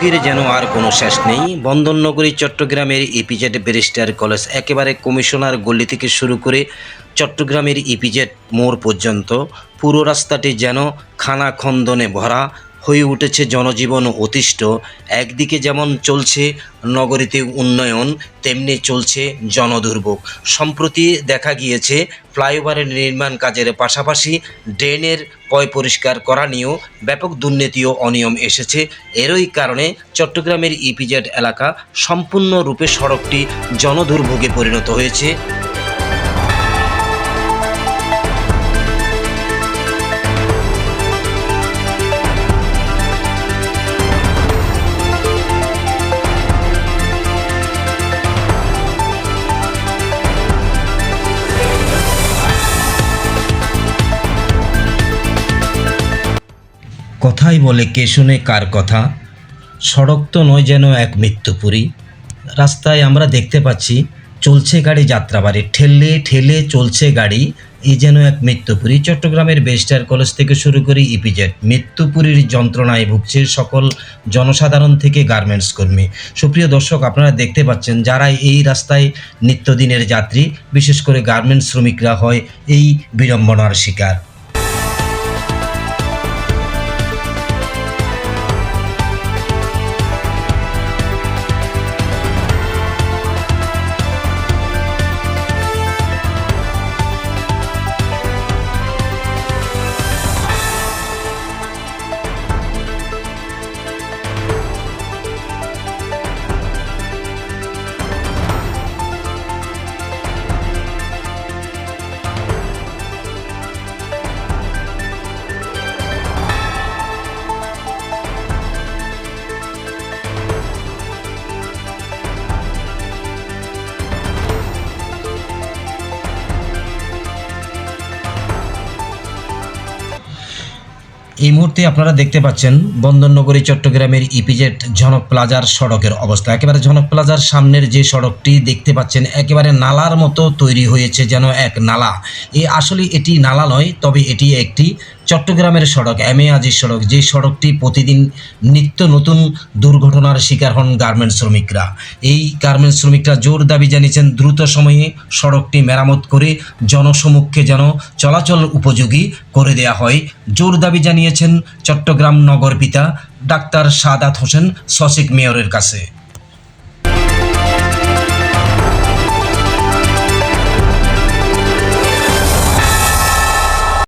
দুর্ভোগের যেন আর কোনো শেষ নেই। বন্দরনগরী চট্টগ্রামের ইপিজেড ব্যারিস্টার কলেজ একেবারে কমিশনার গলি থেকে শুরু করে চট্টগ্রামের ইপিজেড মোড় পর্যন্ত পুরো রাস্তাটি যেন খানাখন্দনে ভরা হয়ে উঠেছে, জনজীবন অতিষ্ঠ। একদিকে যেমন চলছে নগরীতে উন্নয়ন, তেমনি চলছে জনদুর্ভোগ। সম্প্রতি দেখা গিয়েছে ফ্লাইওভারের নির্মাণ কাজের পাশাপাশি ড্রেনের পয় পরিষ্কার করা নিয়েও ব্যাপক দুর্নীতি ও অনিয়ম এসেছে। এরই কারণে চট্টগ্রামের ইপিজেড এলাকা সম্পূর্ণরূপে সড়কটি জনদুর্ভোগে পরিণত হয়েছে। কথাই বলে কে শুনে কার কথা, সড়ক তো নয় যেন এক মৃত্যুপুরী। রাস্তায় আমরা দেখতে পাচ্ছি চলছে গাড়ি যাত্রাবাড়ি, ঠেলে ঠেলে চলছে গাড়ি, এই যেন এক মৃত্যুপুরী। চট্টগ্রামের ব্যারিস্টার কলেজ থেকে শুরু করে ইপিজেড মৃত্যুপুরীর যন্ত্রণায় ভুগছে সকল জনসাধারণ থেকে গার্মেন্টস কর্মী। সুপ্রিয় দর্শক, আপনারা দেখতে পাচ্ছেন যারা এই রাস্তায় নিত্যদিনের যাত্রী, বিশেষ করে গার্মেন্টস শ্রমিকরা হয় এই বিড়ম্বনার শিকার। এই মুহূর্তে আপনারা দেখতে পাচ্ছেন বন্দরনগরী চট্টগ্রামের ইপিজেড ঝনক প্লাজার সড়কের অবস্থা। একেবারে ঝনক প্লাজার সামনের যে সড়কটি দেখতে পাচ্ছেন একেবারে নালার মতো তৈরি হয়েছে, যেন এক নালা। আসলে এটি নালা নয়, তবে এটি একটি চট্টগ্রামের সড়ক, এমএ-আজিজ সড়ক, যে সড়কটি প্রতিদিন নিত্য নতুন দুর্ঘটনার শিকার হন গার্মেন্টস শ্রমিকরা। এই গার্মেন্টস শ্রমিকরা জোর দাবি জানিয়েছেন দ্রুত সময়ে সড়কটি মেরামত করে জনসমক্ষে যেন চলাচল উপযোগী করে দেয়া হয়। জোর দাবি জানিয়েছেন চট্টগ্রাম নগর পিতা ডাক্তার সাদাত হোসেন সসিক মেয়রের কাছে।